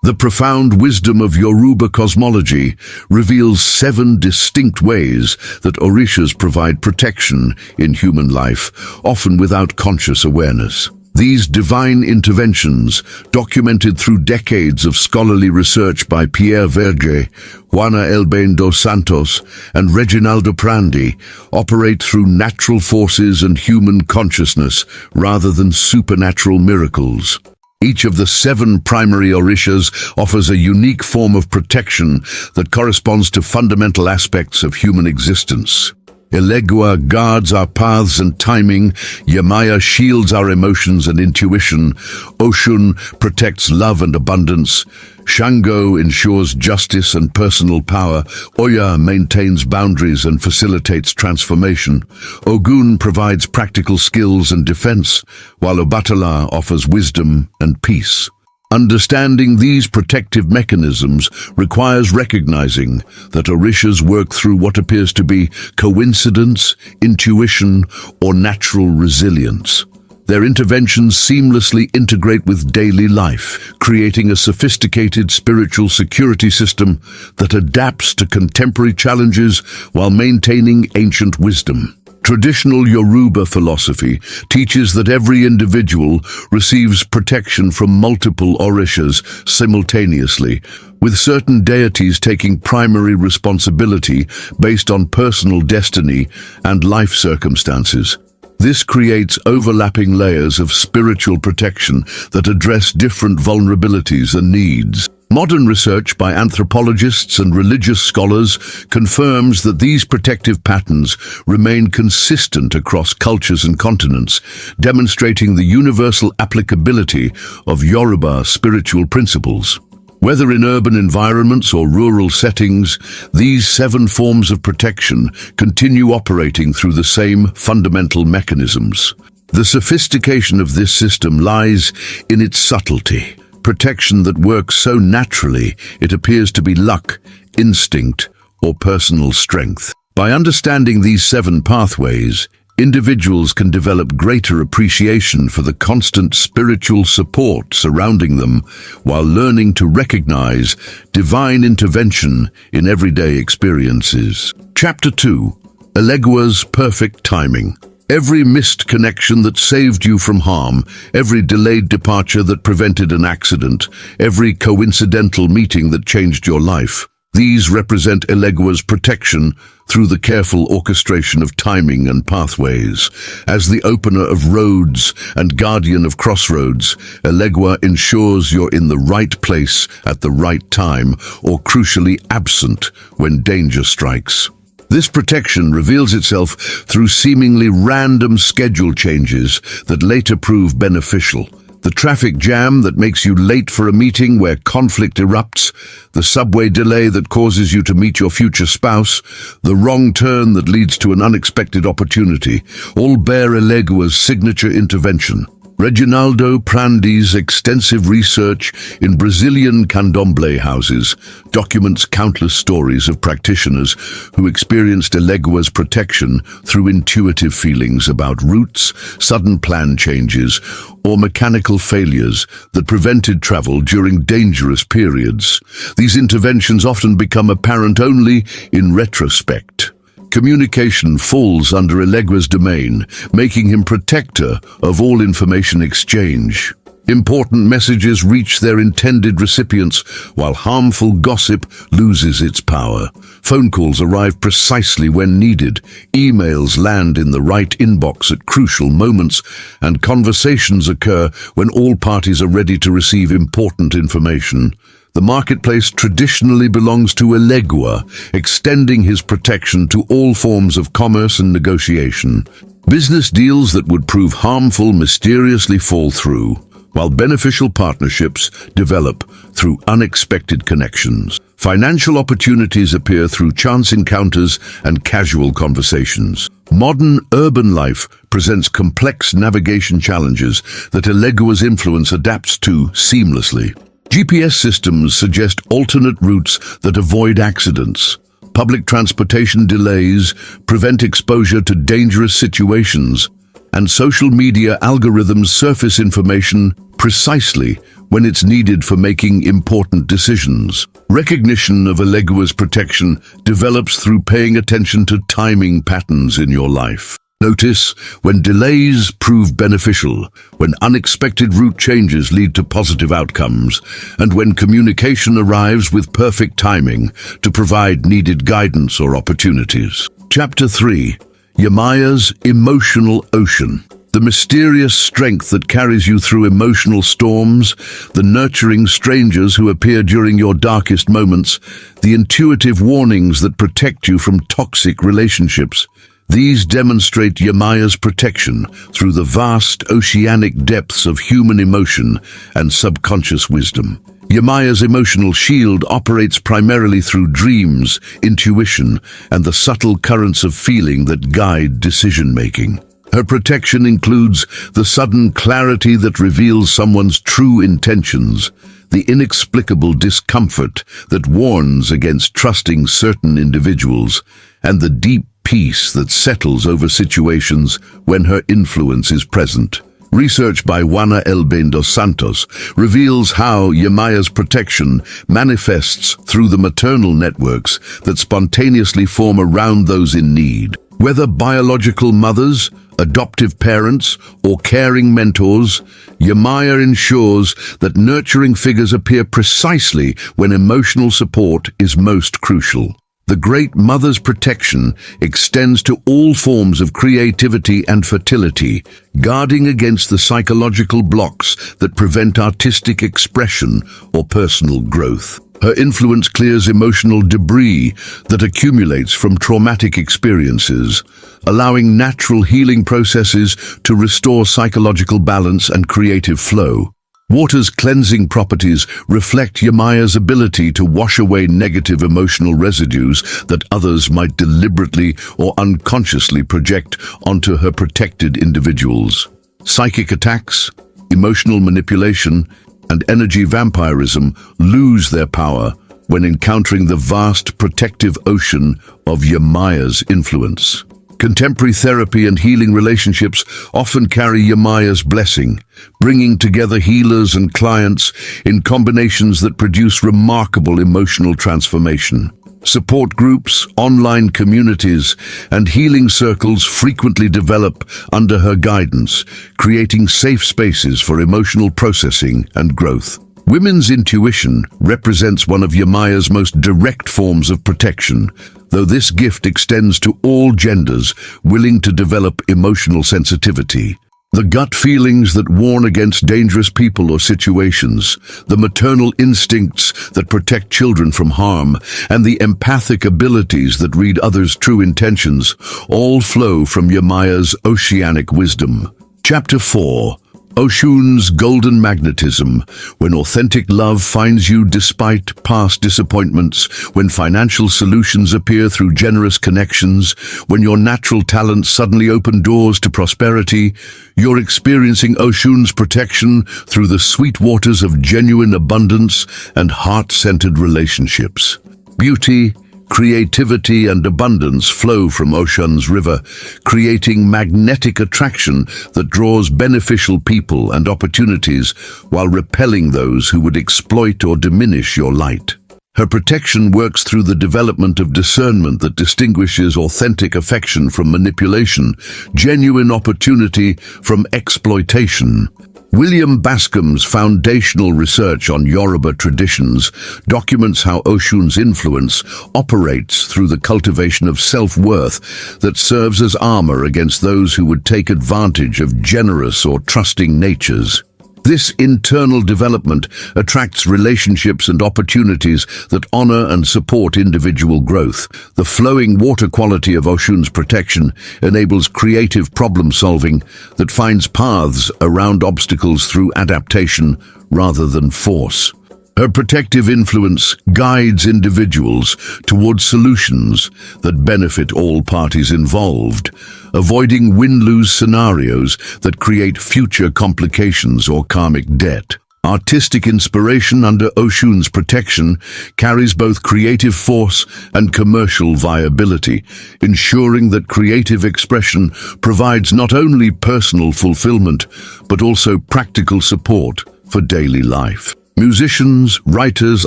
The profound wisdom of Yoruba cosmology reveals 7 distinct ways that Orishas provide protection in human life, often without conscious awareness. These divine interventions, documented through decades of scholarly research by Pierre Verger, Juana Elbein dos Santos, and Reginaldo Prandi, operate through natural forces and human consciousness rather than supernatural miracles. Each of the 7 primary Orishas offers a unique form of protection that corresponds to fundamental aspects of human existence. Allegua guards our paths and timing, Yamaya shields our emotions and intuition, Oshun protects love and abundance, Shango ensures justice and personal power, Oya maintains boundaries and facilitates transformation, Ogun provides practical skills and defense, while Obatala offers wisdom and peace. Understanding these protective mechanisms requires recognizing that Orishas work through what appears to be coincidence, intuition, or natural resilience. Their interventions seamlessly integrate with daily life, creating a sophisticated spiritual security system that adapts to contemporary challenges while maintaining ancient wisdom. Traditional Yoruba philosophy teaches that every individual receives protection from multiple Orishas simultaneously, with certain deities taking primary responsibility based on personal destiny and life circumstances. This creates overlapping layers of spiritual protection that address different vulnerabilities and needs. Modern research by anthropologists and religious scholars confirms that these protective patterns remain consistent across cultures and continents, demonstrating the universal applicability of Yoruba spiritual principles. Whether in urban environments or rural settings, these 7 forms of protection continue operating through the same fundamental mechanisms. The sophistication of this system lies in its subtlety. Protection that works so naturally it appears to be luck, instinct, or personal strength. By understanding these 7 pathways, individuals can develop greater appreciation for the constant spiritual support surrounding them while learning to recognize divine intervention in everyday experiences. Chapter 2. Allegua's perfect timing. Every missed connection that saved you from harm, every delayed departure that prevented an accident, every coincidental meeting that changed your life. These represent Allegua's protection through the careful orchestration of timing and pathways. As the opener of roads and guardian of crossroads, Allegua ensures you're in the right place at the right time, or crucially absent when danger strikes. This protection reveals itself through seemingly random schedule changes that later prove beneficial. The traffic jam that makes you late for a meeting where conflict erupts, the subway delay that causes you to meet your future spouse, the wrong turn that leads to an unexpected opportunity, all bear Allegua's signature intervention. Reginaldo Prandi's extensive research in Brazilian candomblé houses documents countless stories of practitioners who experienced Allegua's protection through intuitive feelings about routes, sudden plan changes, or mechanical failures that prevented travel during dangerous periods. These interventions often become apparent only in retrospect. Communication falls under Allegua's domain, making him protector of all information exchange. Important messages reach their intended recipients, while harmful gossip loses its power. Phone calls arrive precisely when needed, emails land in the right inbox at crucial moments, and conversations occur when all parties are ready to receive important information. The marketplace traditionally belongs to Allegua, extending his protection to all forms of commerce and negotiation. Business deals that would prove harmful mysteriously fall through, while beneficial partnerships develop through unexpected connections. Financial opportunities appear through chance encounters and casual conversations. Modern urban life presents complex navigation challenges that Allegua's influence adapts to seamlessly. GPS systems suggest alternate routes that avoid accidents. Public transportation delays prevent exposure to dangerous situations, and social media algorithms surface information precisely when it's needed for making important decisions. Recognition of Allegua's protection develops through paying attention to timing patterns in your life. Notice when delays prove beneficial, when unexpected route changes lead to positive outcomes, and when communication arrives with perfect timing to provide needed guidance or opportunities. Chapter 3. Yamaya's emotional ocean. The mysterious strength that carries you through emotional storms, the nurturing strangers who appear during your darkest moments, the intuitive warnings that protect you from toxic relationships. These demonstrate Yamaya's protection through the vast oceanic depths of human emotion and subconscious wisdom. Yamaya's emotional shield operates primarily through dreams, intuition, and the subtle currents of feeling that guide decision-making. Her protection includes the sudden clarity that reveals someone's true intentions, the inexplicable discomfort that warns against trusting certain individuals, and the deep peace that settles over situations when her influence is present. Research by Juana Elbein dos Santos reveals how Yamaya's protection manifests through the maternal networks that spontaneously form around those in need. Whether biological mothers, adoptive parents, or caring mentors, Yamaya ensures that nurturing figures appear precisely when emotional support is most crucial. The Great Mother's protection extends to all forms of creativity and fertility, guarding against the psychological blocks that prevent artistic expression or personal growth. Her influence clears emotional debris that accumulates from traumatic experiences, allowing natural healing processes to restore psychological balance and creative flow. Water's cleansing properties reflect Yamaya's ability to wash away negative emotional residues that others might deliberately or unconsciously project onto her protected individuals. Psychic attacks, emotional manipulation, and energy vampirism lose their power when encountering the vast protective ocean of Yamaya's influence. Contemporary therapy and healing relationships often carry Yamaya's blessing, bringing together healers and clients in combinations that produce remarkable emotional transformation. Support groups, online communities, and healing circles frequently develop under her guidance, creating safe spaces for emotional processing and growth. Women's intuition represents one of Yamaya's most direct forms of protection, though this gift extends to all genders willing to develop emotional sensitivity. The gut feelings that warn against dangerous people or situations, the maternal instincts that protect children from harm, and the empathic abilities that read others' true intentions all flow from Yamaya's oceanic wisdom. Chapter 4. Oshun's golden magnetism. When authentic love finds you despite past disappointments, when financial solutions appear through generous connections, when your natural talents suddenly open doors to prosperity, you're experiencing Oshun's protection through the sweet waters of genuine abundance and heart-centered relationships. Beauty, creativity, and abundance flow from Oshun's river, creating magnetic attraction that draws beneficial people and opportunities while repelling those who would exploit or diminish your light. Her protection works through the development of discernment that distinguishes authentic affection from manipulation, genuine opportunity from exploitation. William Bascom's foundational research on Yoruba traditions documents how Oshun's influence operates through the cultivation of self-worth that serves as armor against those who would take advantage of generous or trusting natures. This internal development attracts relationships and opportunities that honor and support individual growth. The flowing water quality of Oshun's protection enables creative problem solving that finds paths around obstacles through adaptation rather than force. Her protective influence guides individuals towards solutions that benefit all parties involved, avoiding win-lose scenarios that create future complications or karmic debt. Artistic inspiration under Oshun's protection carries both creative force and commercial viability, ensuring that creative expression provides not only personal fulfillment, but also practical support for daily life. Musicians, writers,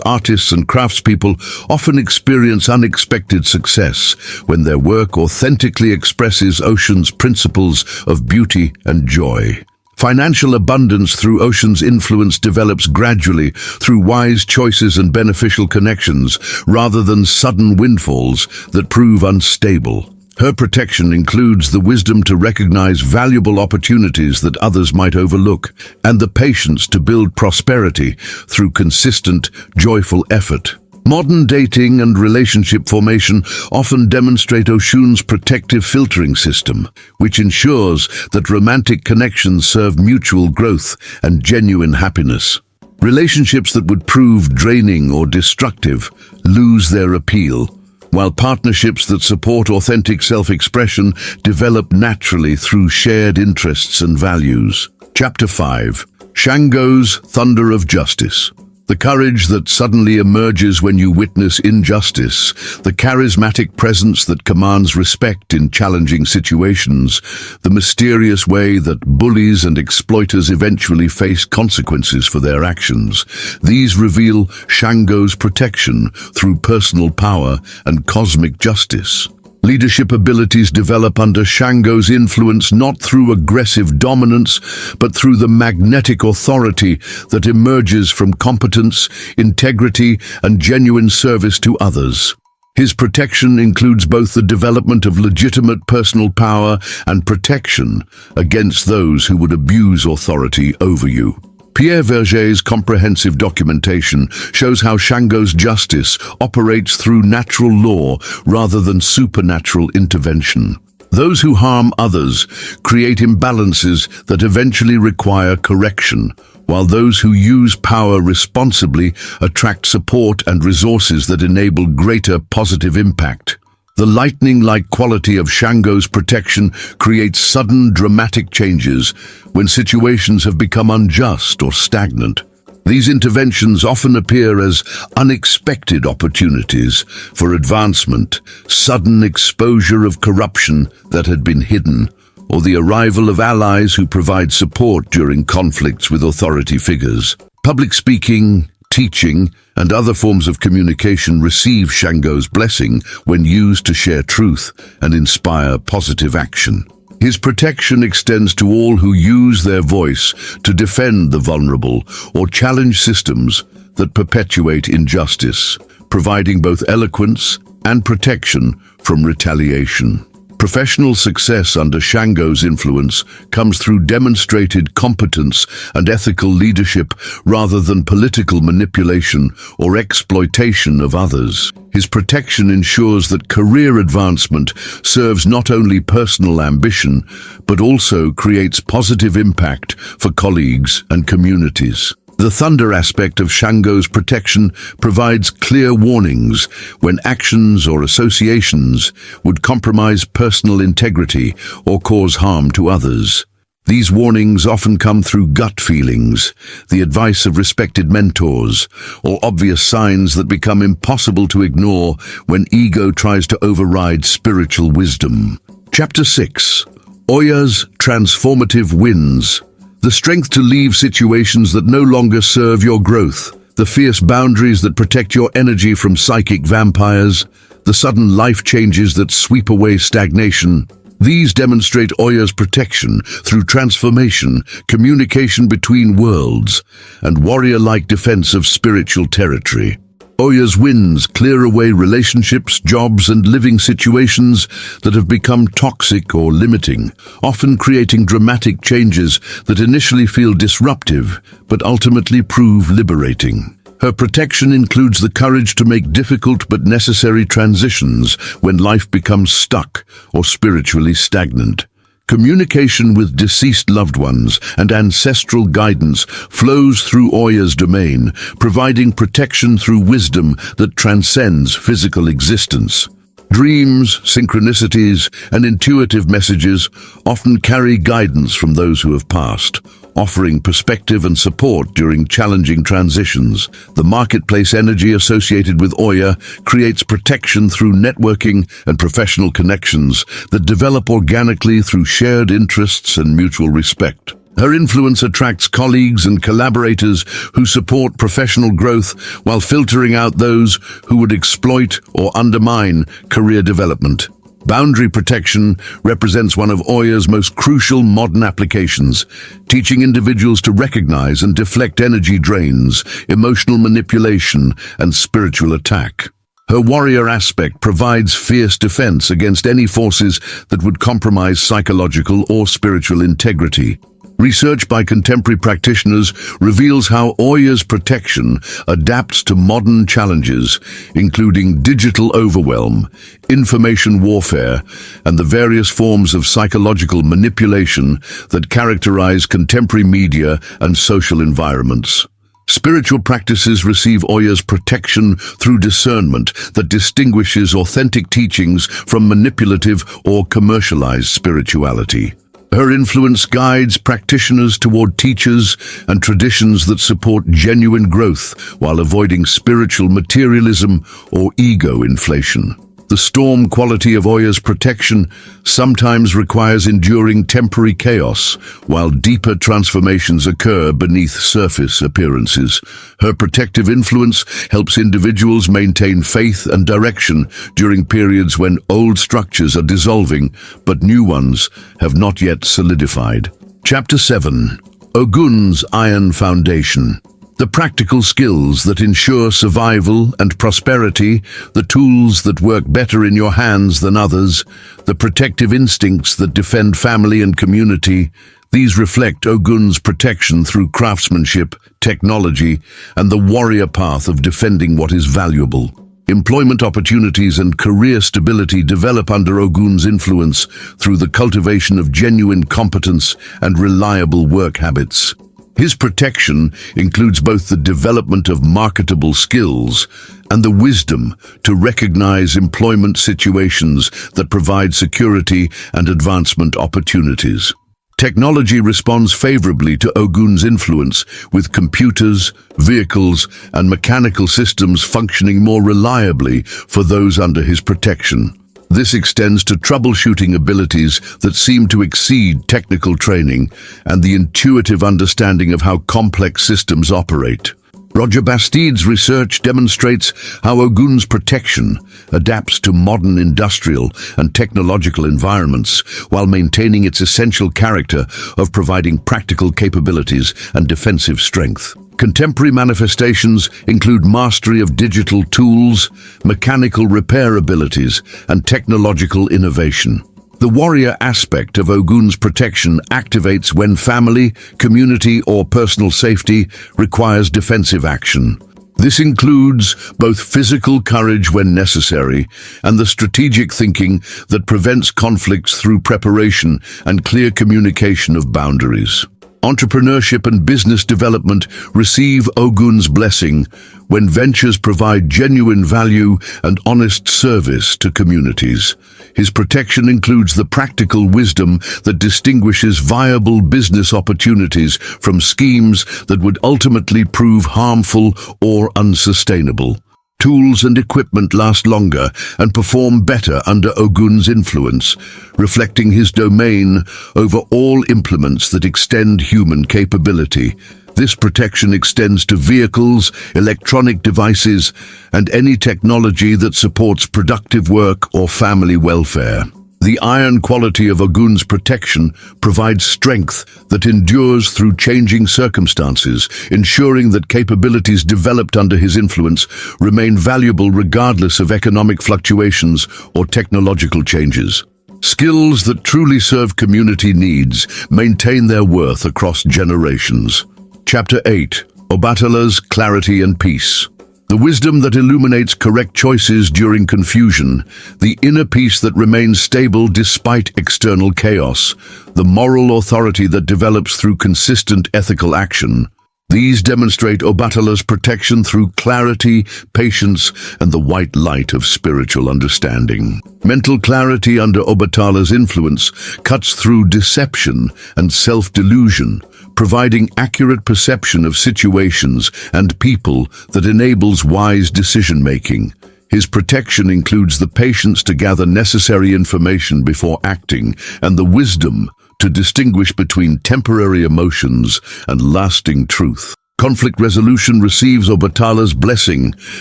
artists, and craftspeople often experience unexpected success when their work authentically expresses Oshun's principles of beauty and joy. Financial abundance through Oshun's influence develops gradually through wise choices and beneficial connections, rather than sudden windfalls that prove unstable. Her protection includes the wisdom to recognize valuable opportunities that others might overlook, and the patience to build prosperity through consistent, joyful effort. Modern dating and relationship formation often demonstrate Oshun's protective filtering system, which ensures that romantic connections serve mutual growth and genuine happiness. Relationships that would prove draining or destructive lose their appeal, while partnerships that support authentic self-expression develop naturally through shared interests and values. Chapter 5. Shango's Thunder of Justice. The courage that suddenly emerges when you witness injustice, the charismatic presence that commands respect in challenging situations, the mysterious way that bullies and exploiters eventually face consequences for their actions. These reveal Shango's protection through personal power and cosmic justice. Leadership abilities develop under Shango's influence not through aggressive dominance, but through the magnetic authority that emerges from competence, integrity, and genuine service to others. His protection includes both the development of legitimate personal power and protection against those who would abuse authority over you. Pierre Verger's comprehensive documentation shows how Shango's justice operates through natural law rather than supernatural intervention. Those who harm others create imbalances that eventually require correction, while those who use power responsibly attract support and resources that enable greater positive impact. The lightning-like quality of Shango's protection creates sudden, dramatic changes when situations have become unjust or stagnant. These interventions often appear as unexpected opportunities for advancement, sudden exposure of corruption that had been hidden, or the arrival of allies who provide support during conflicts with authority figures. Public speaking, teaching, and other forms of communication receive Shango's blessing when used to share truth and inspire positive action. His protection extends to all who use their voice to defend the vulnerable or challenge systems that perpetuate injustice, providing both eloquence and protection from retaliation. Professional success under Shango's influence comes through demonstrated competence and ethical leadership rather than political manipulation or exploitation of others. His protection ensures that career advancement serves not only personal ambition, but also creates positive impact for colleagues and communities. The thunder aspect of Shango's protection provides clear warnings when actions or associations would compromise personal integrity or cause harm to others. These warnings often come through gut feelings, the advice of respected mentors, or obvious signs that become impossible to ignore when ego tries to override spiritual wisdom. Chapter 6. Oya's Transformative Winds. The strength to leave situations that no longer serve your growth, the fierce boundaries that protect your energy from psychic vampires, the sudden life changes that sweep away stagnation. These demonstrate Oya's protection through transformation, communication between worlds, and warrior-like defense of spiritual territory. Oya's winds clear away relationships, jobs, and living situations that have become toxic or limiting, often creating dramatic changes that initially feel disruptive, but ultimately prove liberating. Her protection includes the courage to make difficult but necessary transitions when life becomes stuck or spiritually stagnant. Communication with deceased loved ones and ancestral guidance flows through Oya's domain, providing protection through wisdom that transcends physical existence. Dreams, synchronicities, and intuitive messages often carry guidance from those who have passed, offering perspective and support during challenging transitions. The marketplace energy associated with Oya creates protection through networking and professional connections that develop organically through shared interests and mutual respect. Her influence attracts colleagues and collaborators who support professional growth while filtering out those who would exploit or undermine career development. Boundary protection represents one of Oya's most crucial modern applications, teaching individuals to recognize and deflect energy drains, emotional manipulation, and spiritual attack. Her warrior aspect provides fierce defense against any forces that would compromise psychological or spiritual integrity. Research by contemporary practitioners reveals how Oya's protection adapts to modern challenges, including digital overwhelm, information warfare, and the various forms of psychological manipulation that characterize contemporary media and social environments. Spiritual practices receive Oya's protection through discernment that distinguishes authentic teachings from manipulative or commercialized spirituality. Her influence guides practitioners toward teachers and traditions that support genuine growth while avoiding spiritual materialism or ego inflation. The storm quality of Oya's protection sometimes requires enduring temporary chaos, while deeper transformations occur beneath surface appearances. Her protective influence helps individuals maintain faith and direction during periods when old structures are dissolving, but new ones have not yet solidified. Chapter 7. Ogun's Iron Foundation. The practical skills that ensure survival and prosperity, the tools that work better in your hands than others, the protective instincts that defend family and community, these reflect Ogun's protection through craftsmanship, technology, and the warrior path of defending what is valuable. Employment opportunities and career stability develop under Ogun's influence through the cultivation of genuine competence and reliable work habits. His protection includes both the development of marketable skills and the wisdom to recognize employment situations that provide security and advancement opportunities. Technology responds favorably to Ogun's influence, with computers, vehicles, and mechanical systems functioning more reliably for those under his protection. This extends to troubleshooting abilities that seem to exceed technical training and the intuitive understanding of how complex systems operate. Roger Bastide's research demonstrates how Ogun's protection adapts to modern industrial and technological environments while maintaining its essential character of providing practical capabilities and defensive strength. Contemporary manifestations include mastery of digital tools, mechanical repair abilities, and technological innovation. The warrior aspect of Ogun's protection activates when family, community, or personal safety requires defensive action. This includes both physical courage when necessary and the strategic thinking that prevents conflicts through preparation and clear communication of boundaries. Entrepreneurship and business development receive Ogun's blessing when ventures provide genuine value and honest service to communities. His protection includes the practical wisdom that distinguishes viable business opportunities from schemes that would ultimately prove harmful or unsustainable. Tools and equipment last longer and perform better under Ogun's influence, reflecting his domain over all implements that extend human capability. This protection extends to vehicles, electronic devices, and any technology that supports productive work or family welfare. The iron quality of Ogun's protection provides strength that endures through changing circumstances, ensuring that capabilities developed under his influence remain valuable regardless of economic fluctuations or technological changes. Skills that truly serve community needs maintain their worth across generations. Chapter 8. Obatala's Clarity and Peace. The wisdom that illuminates correct choices during confusion, the inner peace that remains stable despite external chaos, the moral authority that develops through consistent ethical action. These demonstrate Obatala's protection through clarity, patience, and the white light of spiritual understanding. Mental clarity under Obatala's influence cuts through deception and self-delusion, providing accurate perception of situations and people that enables wise decision-making. His protection includes the patience to gather necessary information before acting and the wisdom to distinguish between temporary emotions and lasting truth. Conflict resolution receives Obatala's blessing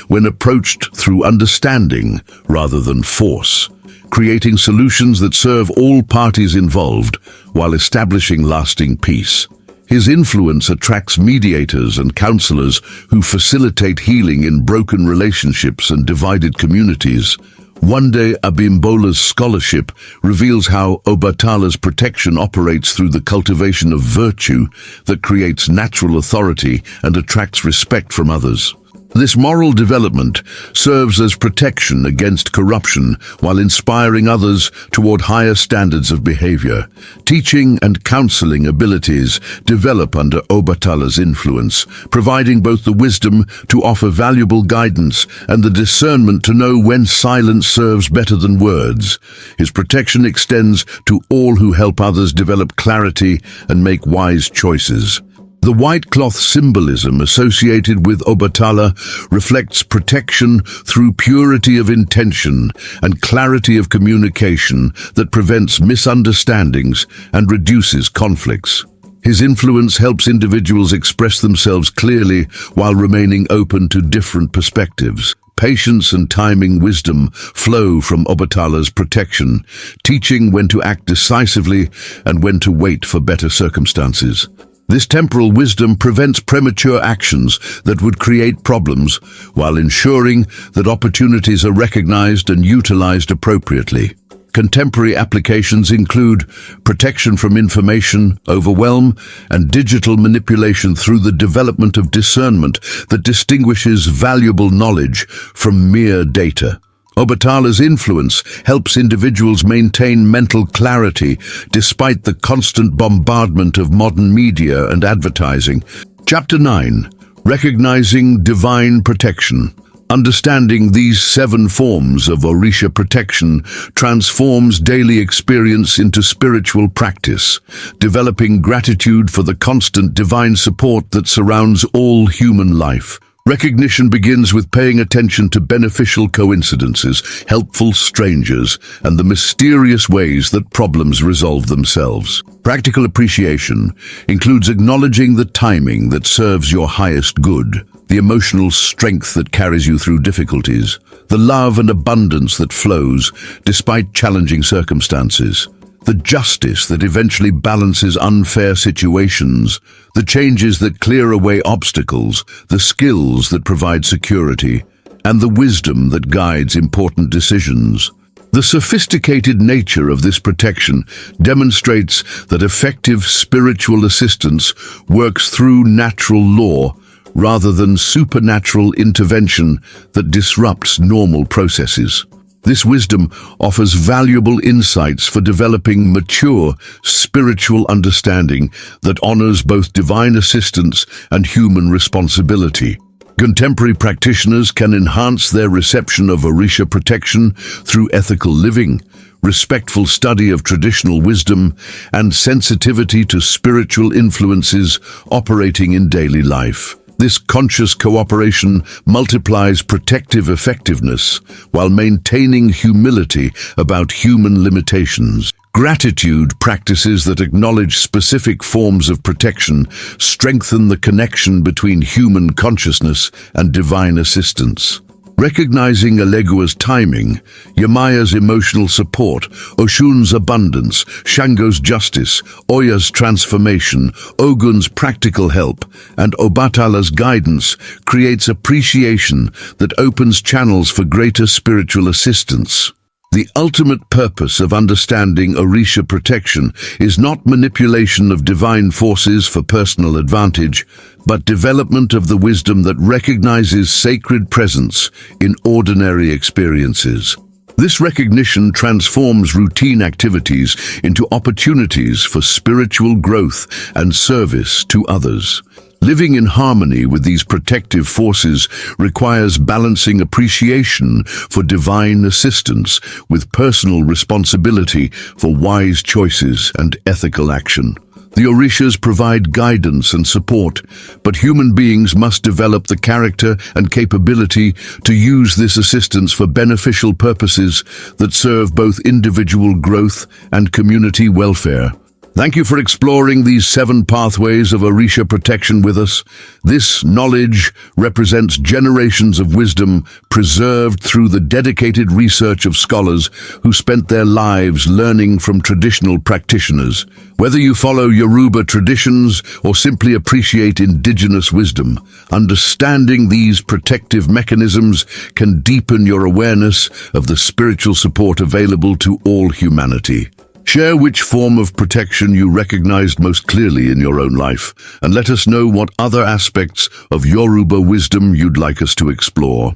when approached through understanding rather than force, creating solutions that serve all parties involved while establishing lasting peace. His influence attracts mediators and counselors who facilitate healing in broken relationships and divided communities. Wande Abimbola's scholarship reveals how Obatala's protection operates through the cultivation of virtue that creates natural authority and attracts respect from others. This moral development serves as protection against corruption while inspiring others toward higher standards of behavior. Teaching and counseling abilities develop under Obatala's influence, providing both the wisdom to offer valuable guidance and the discernment to know when silence serves better than words. His protection extends to all who help others develop clarity and make wise choices. The white cloth symbolism associated with Obatala reflects protection through purity of intention and clarity of communication that prevents misunderstandings and reduces conflicts. His influence helps individuals express themselves clearly while remaining open to different perspectives. Patience and timing wisdom flow from Obatala's protection, teaching when to act decisively and when to wait for better circumstances. This temporal wisdom prevents premature actions that would create problems while ensuring that opportunities are recognized and utilized appropriately. Contemporary applications include protection from information overwhelm and digital manipulation through the development of discernment that distinguishes valuable knowledge from mere data. Obatala's influence helps individuals maintain mental clarity despite the constant bombardment of modern media and advertising. Chapter 9. Recognizing Divine Protection. Understanding these 7 forms of Orisha protection transforms daily experience into spiritual practice, developing gratitude for the constant divine support that surrounds all human life. Recognition begins with paying attention to beneficial coincidences, helpful strangers, and the mysterious ways that problems resolve themselves. Practical appreciation includes acknowledging the timing that serves your highest good, the emotional strength that carries you through difficulties, the love and abundance that flows despite challenging circumstances, the justice that eventually balances unfair situations, the changes that clear away obstacles, the skills that provide security, and the wisdom that guides important decisions. The sophisticated nature of this protection demonstrates that effective spiritual assistance works through natural law rather than supernatural intervention that disrupts normal processes. This wisdom offers valuable insights for developing mature spiritual understanding that honors both divine assistance and human responsibility. Contemporary practitioners can enhance their reception of Orisha protection through ethical living, respectful study of traditional wisdom, and sensitivity to spiritual influences operating in daily life. This conscious cooperation multiplies protective effectiveness while maintaining humility about human limitations. Gratitude practices that acknowledge specific forms of protection strengthen the connection between human consciousness and divine assistance. Recognizing Allegua's timing, Yamaya's emotional support, Oshun's abundance, Shango's justice, Oya's transformation, Ogun's practical help, and Obatala's guidance creates appreciation that opens channels for greater spiritual assistance. The ultimate purpose of understanding Orisha protection is not manipulation of divine forces for personal advantage, but development of the wisdom that recognizes sacred presence in ordinary experiences. This recognition transforms routine activities into opportunities for spiritual growth and service to others. Living in harmony with these protective forces requires balancing appreciation for divine assistance with personal responsibility for wise choices and ethical action. The Orishas provide guidance and support, but human beings must develop the character and capability to use this assistance for beneficial purposes that serve both individual growth and community welfare. Thank you for exploring these 7 pathways of Orisha protection with us. This knowledge represents generations of wisdom preserved through the dedicated research of scholars who spent their lives learning from traditional practitioners. Whether you follow Yoruba traditions or simply appreciate indigenous wisdom, understanding these protective mechanisms can deepen your awareness of the spiritual support available to all humanity. Share which form of protection you recognized most clearly in your own life, and let us know what other aspects of Yoruba wisdom you'd like us to explore.